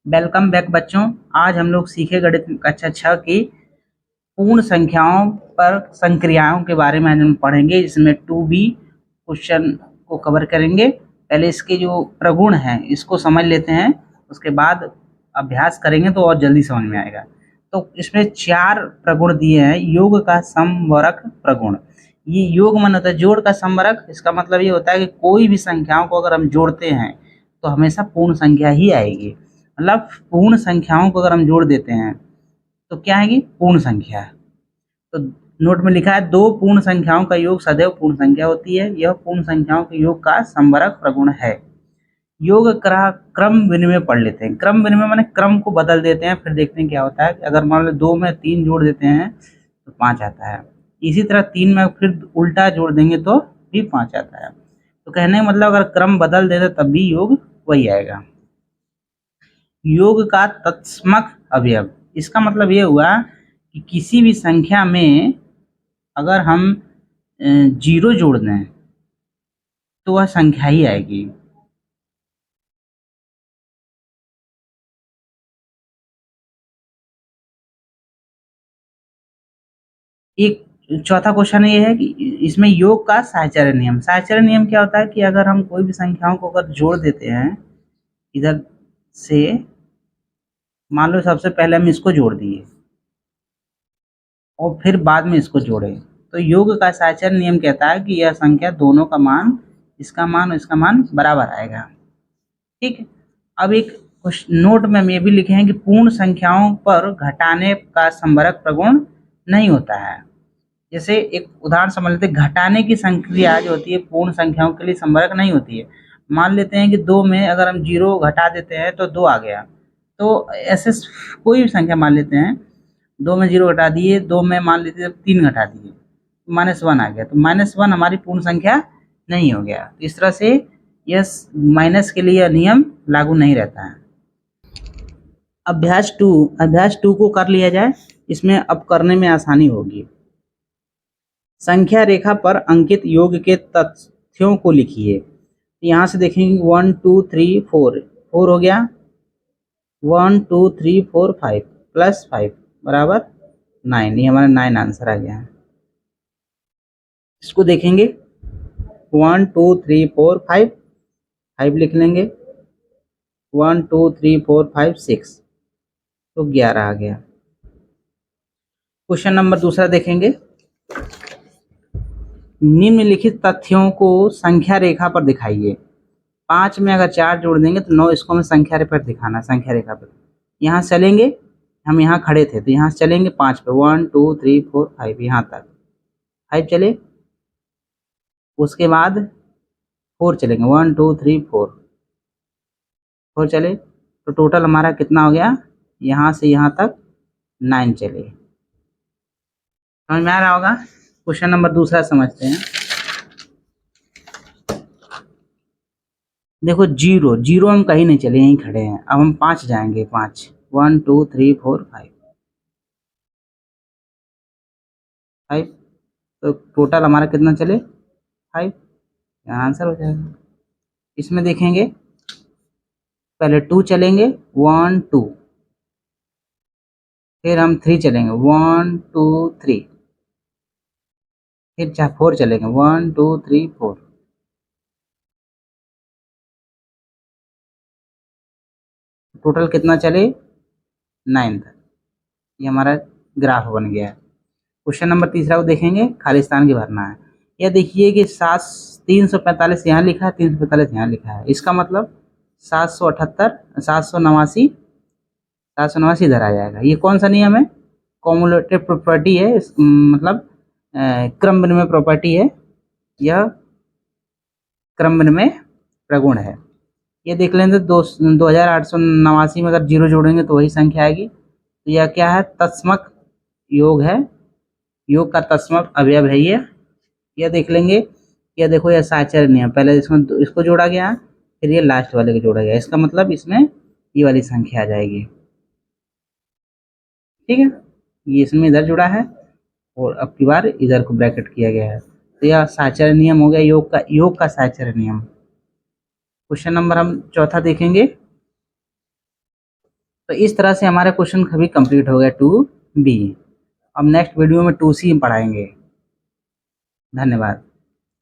Welcome back बच्चों। आज हम लोग सीखे गणित कक्षा 6 की पूर्ण संख्याओं पर संक्रियाओं के बारे में आज हम पढ़ेंगे। इसमें 2B क्वेश्चन को कवर करेंगे। पहले इसके जो प्रगुण हैं इसको समझ लेते हैं, उसके बाद अभ्यास करेंगे तो और जल्दी समझ में आएगा। तो इसमें 4 प्रगुण दिए हैं। योग का समवरक प्रगुण, ये योग मन होता है जोड़ का समवरक। इसका मतलब ये होता है कि कोई भी संख्याओं को अगर हम जोड़ते हैं तो हमेशा पूर्ण संख्या ही आएगी। मतलब पूर्ण संख्याओं को अगर हम जोड़ देते हैं तो क्या आएगी? पूर्ण संख्या। तो नोट में लिखा है दो पूर्ण संख्याओं का योग सदैव पूर्ण संख्या होती है। यह पूर्ण संख्याओं के योग का समवरक प्रगुण है। योग क्रम विनिमय पढ़ लेते हैं। क्रम विनिमय माने क्रम को बदल देते हैं, फिर देखते हैं क्या होता है। अगर मान लो 2 में 3 जोड़ देते हैं तो 5 आता है। इसी तरह 3 में फिर उल्टा जोड़ देंगे तो भी 5 आता है। तो कहने का मतलब अगर क्रम बदल देते तब भी योग वही आएगा। योग का तत्समक अवयव, इसका मतलब ये हुआ कि किसी भी संख्या में अगर हम 0 जोड़ दें तो वह संख्या ही आएगी। एक चौथा क्वेश्चन ये है कि इसमें योग का साहचर्य नियम। साहचर्य नियम क्या होता है कि अगर हम कोई भी संख्याओं को अगर जोड़ देते हैं इधर से, मान लो सबसे पहले हम इसको जोड़ दिए और फिर बाद में इसको जोड़े, तो योग का साहचर्य नियम कहता है कि यह संख्या दोनों का मान, इसका मान और इसका मान बराबर आएगा। ठीक है। अब एक नोट में हम ये भी लिखे हैं कि पूर्ण संख्याओं पर घटाने का समवरक प्रगुण नहीं होता है। जैसे एक उदाहरण समझ लेते हैं, घटाने की संक्रिया जो होती है पूर्ण संख्याओं के लिए समवरक नहीं होती है। मान लेते हैं कि 2 में अगर हम 0 घटा देते हैं तो 2 आ गया। तो ऐसे कोई भी संख्या मान लेते हैं, 2 में 0 घटा दिए, 2 में मान लेते हैं 3 घटा दिए, -1 आ गया। तो -1 हमारी पूर्ण संख्या नहीं हो गया। तो इस तरह से यह माइनस के लिए नियम लागू नहीं रहता है। अभ्यास 2 को कर लिया जाए, इसमें अब करने में आसानी होगी। संख्या रेखा पर अंकित योग के तथ्यों को लिखिए। यहाँ से देखेंगे 1 2 3 4 4 हो गया, 1 2 3 4 5 प्लस 5 बराबर 9। ये हमारा 9 आंसर आ गया है। इसको देखेंगे 1 2 3 4 5 5 लिख लेंगे, 1 2 3 4 5 6 तो 11 आ गया। क्वेश्चन नंबर दूसरा देखेंगे, निम्नलिखित तथ्यों को संख्या रेखा पर दिखाइए। 5 में अगर 4 जोड़ देंगे तो 9, इसको हमें संख्या रेखा पर दिखाना, संख्या रेखा पर। यहाँ चलेंगे, हम यहाँ खड़े थे तो यहाँ से चलेंगे 5 पे, 1 2 3 4 5 यहाँ तक 5 चले। उसके बाद 4 चलेंगे, 1 2 3 4 चले। तो टोटल हमारा कितना हो गया? यहाँ से यहाँ तक 9 चले। समझ में आ रहा होगा। क्वेश्चन नंबर दूसरा समझते हैं। देखो 0 हम कहीं नहीं चले, यहीं खड़े हैं। अब हम 5 जाएंगे, 5 1 2 3 4 5 5, तो टोटल हमारा कितना चले? 5। यहाँ आंसर हो जाएगा। इसमें देखेंगे पहले 2 चलेंगे, 1 2, फिर हम 3 चलेंगे, 1 2 3, फिर 4 चलेंगे, 1 2 3 4। टोटल कितना चले? 9 तक। ये हमारा ग्राफ बन गया है। क्वेश्चन नंबर तीसरा को देखेंगे, खाली स्थान की भरना है। यह देखिए कि 345 यहाँ लिखा है, 345 यहाँ लिखा है। इसका मतलब 778 789 789 इधर आ जाएगा। ये कौन सा नियम है? कॉमुलेटिव प्रॉपर्टी है। मतलब क्रम विनिमय प्रॉपर्टी है। यह क्रम विनिमय प्रगुण है। ये देख लें तो 2889 में अगर 0 जोड़ेंगे तो वही संख्या आएगी। तो यह क्या है? तत्समक योग है, योग का तत्समक अवयव है ये। यह देख लेंगे, यह देखो यह साहचर्य नियम, पहले इसको जोड़ा गया, फिर ये लास्ट वाले को जोड़ा गया। इसका मतलब इसमें ये वाली संख्या आ जाएगी। ठीक है, ये इसमें इधर जुड़ा है और अब की बार इधर को ब्रैकेट किया गया है। तो यह साहचर्य नियम हो गया, योग का साहचर्य नियम। क्वेश्चन नंबर हम चौथा देखेंगे। तो इस तरह से हमारे क्वेश्चन कभी कंप्लीट हो गया 2B। अब नेक्स्ट वीडियो में 2C पढ़ाएंगे। धन्यवाद।